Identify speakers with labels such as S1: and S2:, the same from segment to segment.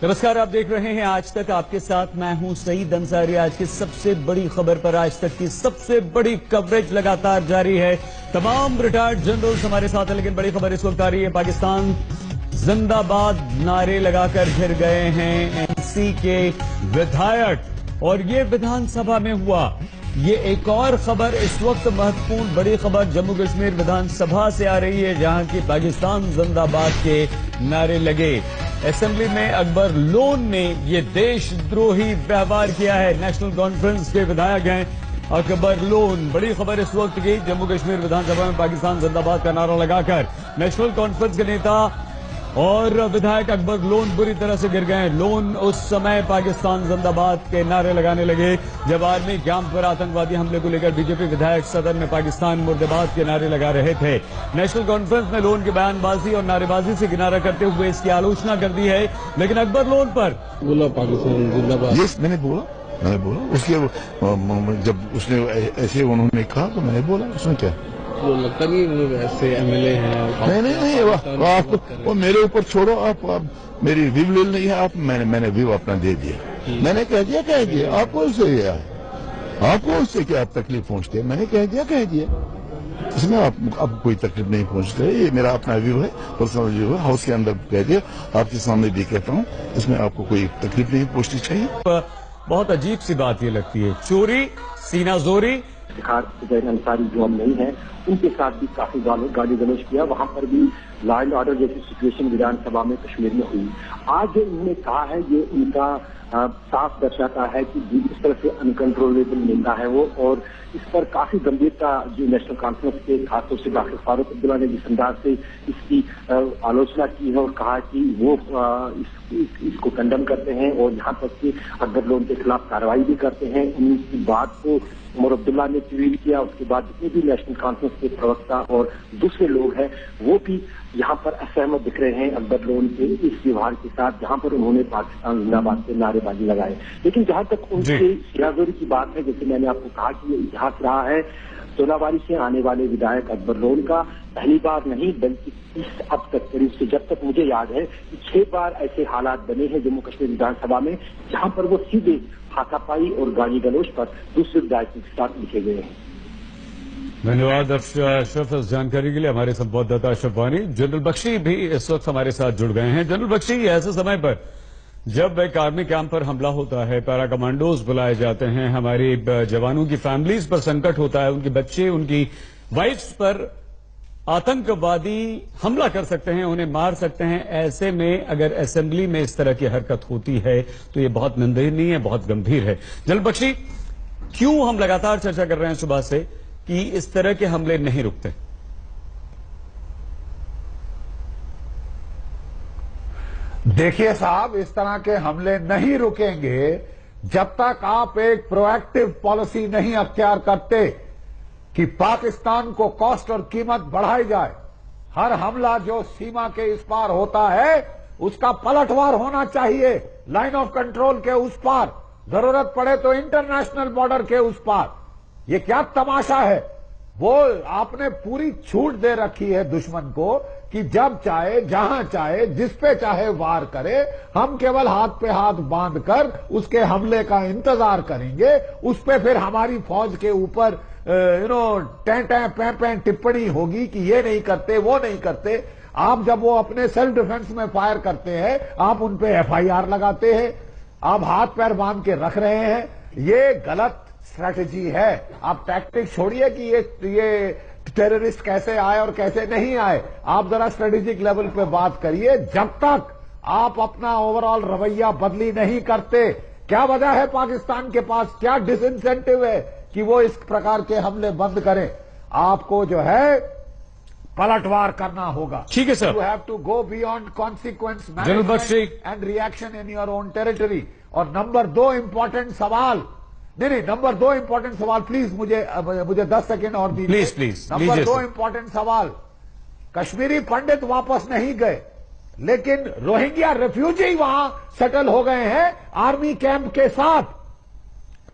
S1: नमस्कार, आप देख रहे हैं आज तक। आपके साथ मैं हूं सईद अंसारी। आज की सबसे बड़ी खबर पर आज तक की सबसे बड़ी कवरेज लगातार जारी है। तमाम रिटायर्ड जनरल्स हमारे साथ हैं, लेकिन बड़ी खबर इस वक्त आ रही है। पाकिस्तान जिंदाबाद नारे लगाकर घिर गए हैं एनसी के विधायक, और ये विधानसभा में हुआ। ये एक और खबर इस वक्त महत्वपूर्ण बड़ी खबर जम्मू कश्मीर विधानसभा से आ रही है, जहां की पाकिस्तान जिंदाबाद के नारे लगे। असेंबली में अकबर लोन ने ये देशद्रोही व्यवहार किया है। नेशनल कॉन्फ्रेंस के विधायक हैं अकबर लोन। बड़ी खबर इस वक्त की, जम्मू कश्मीर विधानसभा में पाकिस्तान जिंदाबाद का नारा लगाकर नेशनल कॉन्फ्रेंस के नेता और विधायक अकबर लोन बुरी तरह से गिर गए। लोन उस समय पाकिस्तान जिंदाबाद के नारे लगाने लगे जब आर्मी कैंप पर आतंकवादी हमले को लेकर बीजेपी विधायक सदन में पाकिस्तान मुर्दाबाद के नारे लगा रहे थे। नेशनल कॉन्फ्रेंस में लोन की बयानबाजी और नारेबाजी से किनारा करते हुए इसकी आलोचना कर दी है, लेकिन अकबर लोन पर
S2: बोला पाकिस्तान जिंदाबाद।
S3: यस, मैंने बोला उसके जब उसने ऐसे उन्होंने कहा तो मैंने बोला, उसमें क्या।
S2: वो लगता नहीं ऐसे एमएलए हैं।
S3: नहीं, वो मेरे ऊपर छोड़ो। आप मेरी विव नहीं है। आप मैंने विव अपना दे दिया। मैंने कह दिया आपको उससे क्या तकलीफ पहुंचती है। मैंने कह दिया इसमें अब कोई तकलीफ नहीं पहुंचती है। ये मेरा अपना व्यू है, पर्सनल व्यू है। हाउस के अंदर कह दिया, आपके सामने भी कहता हूँ, इसमें आपको कोई तकलीफ नहीं पहुंचनी चाहिए।
S1: बहुत अजीब सी बात ये लगती है, चोरी सीनाजोरी।
S4: अंसारी जो हम नहीं है, उनके साथ भी काफी गाली गलौज किया। वहां पर भी लॉ एंड ऑर्डर जैसी सिचुएशन विधानसभा में कश्मीर में हुई। आज जो उन्होंने कहा है, ये उनका साफ दर्शाता है कि जिस तरह से अनकंट्रोलेबल नेता है वो, और इस पर काफी गंभीरता जो नेशनल कॉन्फ्रेंस के खासतौर से डॉक्टर फारूक अब्दुल्ला ने जिस अंदाज से इसकी आलोचना की है और कहा कि वो इसको कंडम करते हैं और यहाँ तक कि अकबर लोन के खिलाफ कार्रवाई भी करते हैं। उनकी बात को उमर अब्दुल्ला ने ट्वीट किया। उसके बाद जितने भी नेशनल कॉन्फ्रेंस के प्रवक्ता और दूसरे लोग हैं वो भी यहाँ पर असहमत दिख रहे हैं अकबर लोन के इस व्यवहार के साथ, जहाँ पर उन्होंने पाकिस्तान जिंदाबाद के नारेबाजी लगाए। लेकिन जहाँ तक उनके सिराजोरी की बात है, जैसे मैंने आपको कहा कि ये इतिहास रहा है सोनावारी से आने वाले विधायक अकबर लोन का। पहली बार नहीं बल्कि इस अब तक करीब से जब तक मुझे याद है कि 6 बार ऐसे हालात बने हैं जम्मू कश्मीर विधानसभा में, जहां पर वो सीधे हाथापाई और गाली गलौज पर दूसरे विधायकों के साथ लिखे गए हैं।
S1: धन्यवाद अशरफ इस जानकारी के लिए। हमारे संवाददाता अशरफ वानी। जनरल बख्शी भी इस वक्त हमारे साथ जुड़ गए हैं। जनरल बख्शी, ऐसे समय पर जब एक आर्मी कैंप पर हमला होता है, पैरा कमांडोज बुलाए जाते हैं, हमारी जवानों की फैमिलीज पर संकट होता है, उनके बच्चे उनकी वाइफ्स पर आतंकवादी हमला कर सकते हैं, उन्हें मार सकते हैं। ऐसे में अगर असेंबली में इस तरह की हरकत होती है तो ये बहुत निंदनीय है, बहुत गंभीर है। जनरल बख्शी, क्यों हम लगातार चर्चा कर रहे हैं सुबह से कि इस तरह के हमले नहीं रुकते?
S5: देखिए साहब, इस तरह के हमले नहीं रुकेंगे जब तक आप एक प्रोएक्टिव पॉलिसी नहीं अख्तियार करते कि पाकिस्तान को कॉस्ट और कीमत बढ़ाई जाए। हर हमला जो सीमा के इस पार होता है उसका पलटवार होना चाहिए, लाइन ऑफ कंट्रोल के उस पार, जरूरत पड़े तो इंटरनेशनल बॉर्डर के उस पार। ये क्या तमाशा है? वो आपने पूरी छूट दे रखी है दुश्मन को कि जब चाहे, जहां चाहे, जिस पे चाहे वार करे। हम केवल हाथ पे हाथ बांधकर उसके हमले का इंतजार करेंगे। उस पे फिर हमारी फौज के ऊपर टैं टिप्पणी होगी कि ये नहीं करते, वो नहीं करते। आप जब वो अपने सेल्फ डिफेंस में फायर करते हैं, आप उन पे एफआईआर लगाते हैं, आप हाथ पैर बांध के रख रहे हैं। ये गलत स्ट्रैटेजी है। आप टैक्टिक छोड़िए कि ये टेररिस्ट कैसे आए और कैसे नहीं आए। आप जरा स्ट्रेटेजिक लेवल पे बात करिए। जब तक आप अपना ओवरऑल रवैया बदली नहीं करते, क्या वजह है पाकिस्तान के पास, क्या डिसइंसेंटिव है कि वो इस प्रकार के हमले बंद करें? आपको जो है पलटवार करना होगा।
S1: ठीक है sir.
S5: You have to go beyond consequence and reaction in your own territory. और नंबर 2 इंपॉर्टेंट सवाल, नहीं, नंबर 2 इंपॉर्टेंट सवाल, प्लीज मुझे 10 सेकेंड और दीजिए।
S1: प्लीज
S5: नंबर 2 इंपॉर्टेंट सवाल, कश्मीरी पंडित वापस नहीं गए, लेकिन रोहिंग्या रेफ्यूजी वहां सेटल हो गए हैं आर्मी कैंप के साथ,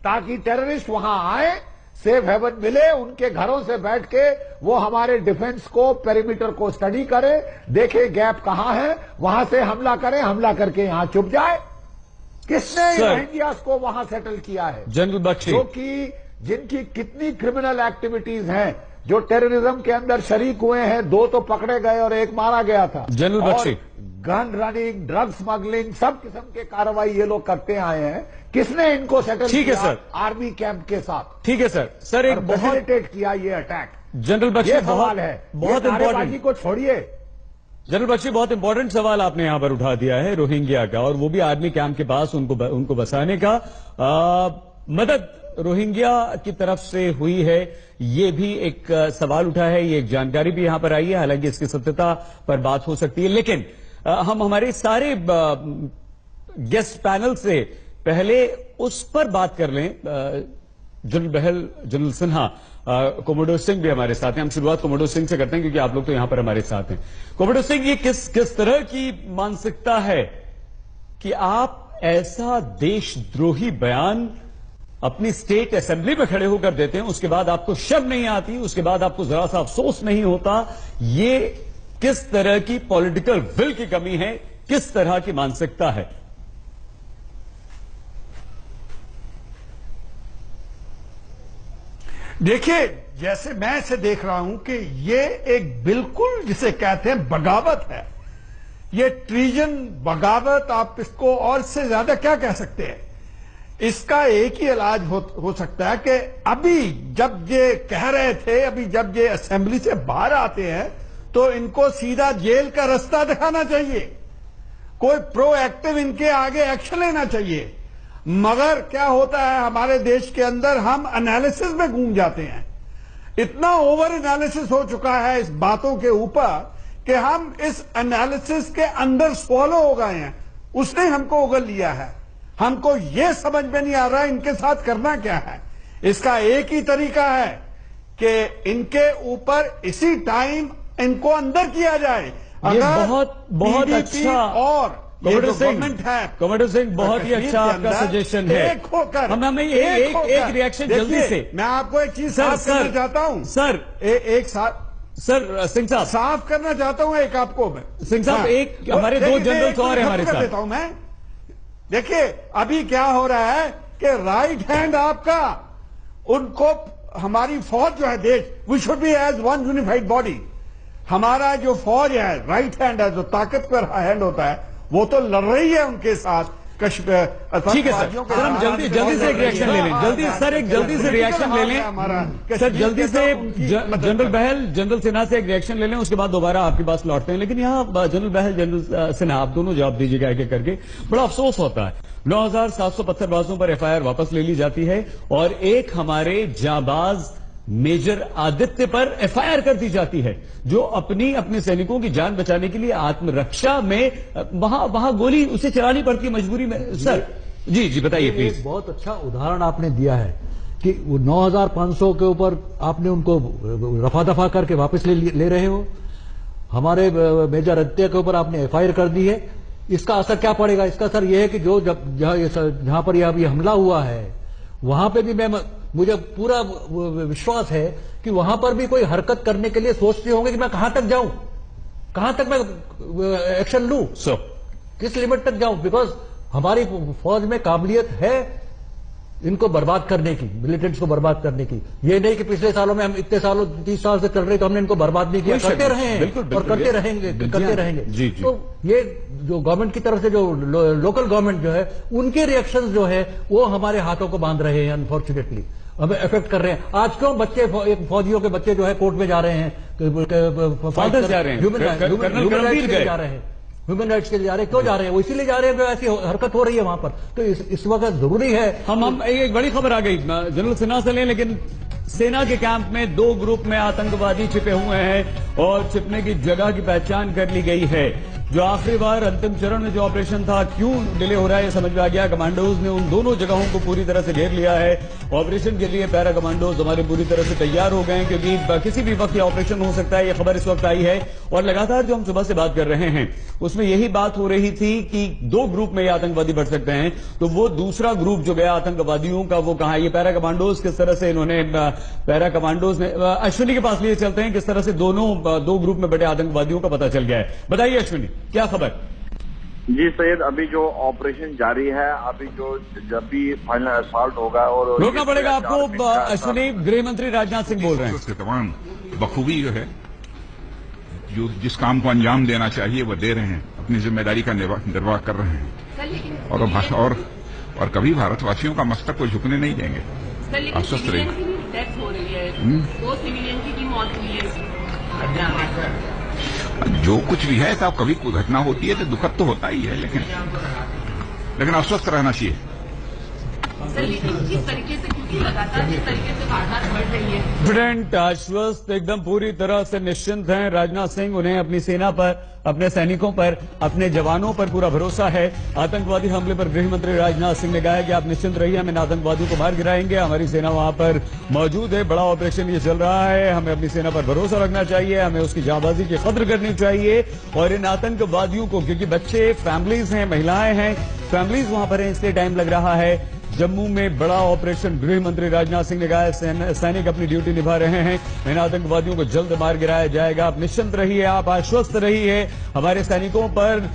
S5: ताकि टेररिस्ट वहां आए, सेफ हेवन मिले, उनके घरों से बैठ के वो हमारे डिफेंस को, पेरीमीटर को स्टडी करे, देखे गैप कहां है, वहां से हमला करे, हमला करके यहां चुप जाए। किसने रोहिंग्यास को वहां सेटल किया है?
S1: जनरल बख्शी,
S5: जो कि जिनकी कितनी क्रिमिनल एक्टिविटीज हैं, जो टेररिज्म के अंदर शरीक हुए हैं, 2 तो पकड़े गए और 1 मारा गया था।
S1: General Bakshi,
S5: gun running, drug smuggling, सब किस्म के कार्रवाई ये लोग करते आए हैं। किसने इनको सेटल
S1: ठीक है
S5: किया?
S1: सर,
S5: आर्मी कैंप के साथ।
S1: ठीक है सर। सर एक बहुत
S5: फैसिलिटेट किया ये अटैक।
S1: जनरल बख्शी,
S5: ये सवाल है,
S1: बहुत इंपॉर्टेंट
S5: को छोड़िए।
S1: जनरल बख्शी, बहुत इंपॉर्टेंट सवाल आपने यहां पर उठा दिया है रोहिंग्या का, और वो भी आर्मी कैंप के पास उनको बसाने का। मदद रोहिंग्या की तरफ से हुई है, ये भी एक सवाल उठा है, ये एक जानकारी भी यहां पर आई है। हालांकि इसकी सत्यता पर बात हो सकती है, लेकिन हम हमारे सारे गेस्ट पैनल से पहले उस पर बात कर लें। जनरल बहल, जनरल सिन्हा, कोमोडोर सिंह भी हमारे साथ हैं। हम शुरुआत कोमोडोर सिंह से करते हैं क्योंकि आप लोग तो यहां पर हमारे साथ हैं। कोमोडोर सिंह, ये किस तरह की मानसिकता है कि आप ऐसा देशद्रोही बयान अपनी स्टेट असेंबली में खड़े होकर देते हैं, उसके बाद आपको शर्म नहीं आती, उसके बाद आपको जरा सा अफसोस नहीं होता? ये किस तरह की पॉलिटिकल विल की कमी है, किस तरह की मानसिकता है?
S6: देखिए, जैसे मैं इसे देख रहा हूं कि ये एक बिल्कुल जिसे कहते हैं बगावत है। ये ट्रीजन, बगावत, आप इसको और इससे ज्यादा क्या कह सकते हैं? इसका एक ही इलाज हो सकता है कि अभी जब ये कह रहे थे, अभी जब ये असेंबली से बाहर आते हैं तो इनको सीधा जेल का रास्ता दिखाना चाहिए, कोई प्रोएक्टिव इनके आगे एक्शन लेना चाहिए। मगर क्या होता है हमारे देश के अंदर, हम एनालिसिस में घूम जाते हैं। इतना ओवर एनालिसिस हो चुका है इस बातों के ऊपर कि हम इस एनालिसिस के अंदर सॉलो हो गए हैं। उसने हमको उगल लिया है, हमको यह समझ में नहीं आ रहा है इनके साथ करना क्या है। इसका एक ही तरीका है कि इनके ऊपर इसी टाइम इनको अंदर किया जाए।
S1: अगर बहुत अच्छा
S6: और गवर्नमेंट है,
S1: कमांडर सिंह, बहुत ही अच्छा आपका सजेशन है।
S6: एक होकर
S1: हमें एक रिएक्शन जल्दी से।
S6: मैं आपको एक चीज साफ करना चाहता हूं
S1: सर,
S6: एक साथ
S1: सर सिंह साहब,
S6: साफ करना चाहता हूं एक आपको मैं।
S1: सिंह साहब, एक हमारे 2 जनरल्स और हैं हमारे साथ।
S6: देता हूं मैं। देखिए अभी क्या हो रहा है कि राइट हैंड आपका, उनको हमारी फौज जो है देश, we should be as one unified body. हमारा जो फौज है, राइट हैंड है, जो ताकतवर हैंड होता है, वो तो लड़ रही है उनके साथ कश्मीर।
S1: ठीक है सर, हम जल्दी से एक रिएक्शन ले लें। जल्दी से रिएक्शन ले लें सर, जल्दी से। जनरल बहल, जनरल सिन्हा से एक रिएक्शन ले लें, उसके बाद दोबारा आपके पास लौटते हैं। लेकिन यहाँ जनरल बहल, जनरल सिन्हा, आप दोनों जवाब दीजिएगा एक एक करके। बड़ा अफसोस होता है 9,700 पत्थरबाजों पर एफआईआर वापस ले ली जाती है और एक हमारे जाबाज मेजर आदित्य पर एफआईआर कर दी जाती है, जो अपने सैनिकों की जान बचाने के लिए आत्मरक्षा में वहां गोली उसे चलानी पड़ती है मजबूरी में। सर जी बताइए प्लीज।
S7: बहुत अच्छा उदाहरण आपने दिया है कि 9,500 के ऊपर आपने उनको रफा दफा करके वापस ले रहे हो। हमारे मेजर आदित्य के ऊपर आपने एफआईआर कर दी है। इसका असर क्या पड़ेगा? इसका असर यह है कि जहां पर यह अभी हमला हुआ है, वहां पे भी मुझे पूरा विश्वास है कि वहां पर भी कोई हरकत करने के लिए सोचते होंगे कि मैं कहां तक जाऊं, कहां तक मैं एक्शन लूं, किस लिमिट तक जाऊं। बिकॉज हमारी फौज में काबिलियत है इनको बर्बाद करने की, मिलिटेंट्स को बर्बाद करने की। ये नहीं कि पिछले सालों में हम इतने सालों 30 साल से चल रहे तो हमने इनको बर्बाद नहीं किया, करते रहे हैं और करते रहेंगे।
S1: जी।
S7: तो ये जो गवर्नमेंट की तरफ से जो लोकल गवर्नमेंट जो है, उनके रिएक्शंस जो है वो हमारे हाथों को बांध रहे हैं, अनफॉर्चुनेटली हमें अफेक्ट कर रहे हैं। आज क्यों बच्चे, फौजियों के बच्चे जो है कोर्ट में जा रहे हैं,
S1: ह्यूमन राइट्स के जा रहे हैं,
S7: ह्यूमन राइट्स के लिए जा रहे हैं। क्यों जा रहे हैं? वो इसीलिए जा रहे हैं, ऐसी हरकत हो रही है वहां पर। तो इस वक्त जरूरी है।
S1: हम एक बड़ी खबर आ गई जनरल सिन्हा से लें, लेकिन सेना के कैंप में 2 ग्रुप में आतंकवादी छिपे हुए हैं और छिपने की जगह की पहचान कर ली गई है। जो आखिरी बार अंतिम चरण में जो ऑपरेशन था क्यों डिले हो रहा है ये समझ में आ गया। कमांडोज ने उन दोनों जगहों को पूरी तरह से घेर लिया है। ऑपरेशन के लिए पैरा कमांडोज हमारे पूरी तरह से तैयार हो गए हैं, क्योंकि किसी भी वक्त ये ऑपरेशन हो सकता है। ये खबर इस वक्त आई है और लगातार जो हम सुबह से बात कर रहे हैं उसमें यही बात हो रही थी कि 2 ग्रुप में ये आतंकवादी बढ़ सकते हैं। तो वो दूसरा ग्रुप जो गया आतंकवादियों का वो कहां है? ये पैरा कमांडोज किस तरह से इन्होंने पैरा कमांडोज ने अश्विनी के पास लिए चलते हैं किस तरह से दोनों 2 ग्रुप में बटे आतंकवादियों का पता चल गया है। बताइए अश्विनी, क्या खबर?
S8: जी सैयद, अभी जो ऑपरेशन जारी है, अभी जो जब भी फाइनल असॉल्ट होगा और
S1: रोकना पड़ेगा आपको। अश्विनी, गृह मंत्री राजनाथ सिंह बोल रहे हैं।
S9: उसके तमाम बखूबी जो है, जो जिस काम को अंजाम देना चाहिए वो दे रहे हैं, अपनी जिम्मेदारी का निर्वाह कर रहे हैं और भाषा और कभी भारतवासियों का मस्तक को झुकने नहीं देंगे। आश्वस्त रहिए।
S10: डेथ हो रही है, 2 सिविलियन की मौत हुई है।
S9: जो कुछ भी है साहब, कभी कोई घटना होती है तो दुखद तो होता ही है, लेकिन आश्वस्त रहना चाहिए।
S10: किस तरीके से, क्योंकि लगातार जिस तरीके से वारदात बढ़ रही है,
S1: प्रेसिडेंट आश्वस्त एकदम पूरी तरह से निश्चिंत हैं राजनाथ सिंह। उन्हें अपनी सेना पर, अपने सैनिकों पर, अपने जवानों पर पूरा भरोसा है। आतंकवादी हमले पर गृह मंत्री राजनाथ सिंह ने कहा है कि आप निश्चिंत रहिए, हम इन आतंकवादियों को मार गिराएंगे। हमारी सेना वहां पर मौजूद है, बड़ा ऑपरेशन ये चल रहा है, हमें अपनी सेना पर भरोसा रखना चाहिए, हमें उसकी जाबाजी की कद्र करनी चाहिए। और इन आतंकवादियों को, क्योंकि बच्चे, फैमिलीज हैं, महिलाएं हैं, फैमिलीज वहां पर हैं, इसलिए टाइम लग रहा है। जम्मू में बड़ा ऑपरेशन, गृह मंत्री राजनाथ सिंह ने कहा है सैनिक अपनी ड्यूटी निभा रहे हैं, इन आतंकवादियों को जल्द मार गिराया जाएगा। आप निश्चिंत रहिए, आप आश्वस्त रहिए, हमारे सैनिकों पर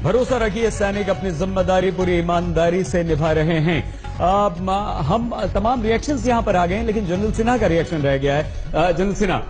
S1: भरोसा रखिए, सैनिक अपनी जिम्मेदारी पूरी ईमानदारी से निभा रहे हैं। हम तमाम रिएक्शंस यहां पर आ गए हैं, लेकिन जनरल सिन्हा का रिएक्शन रह गया है। जनरल सिन्हा,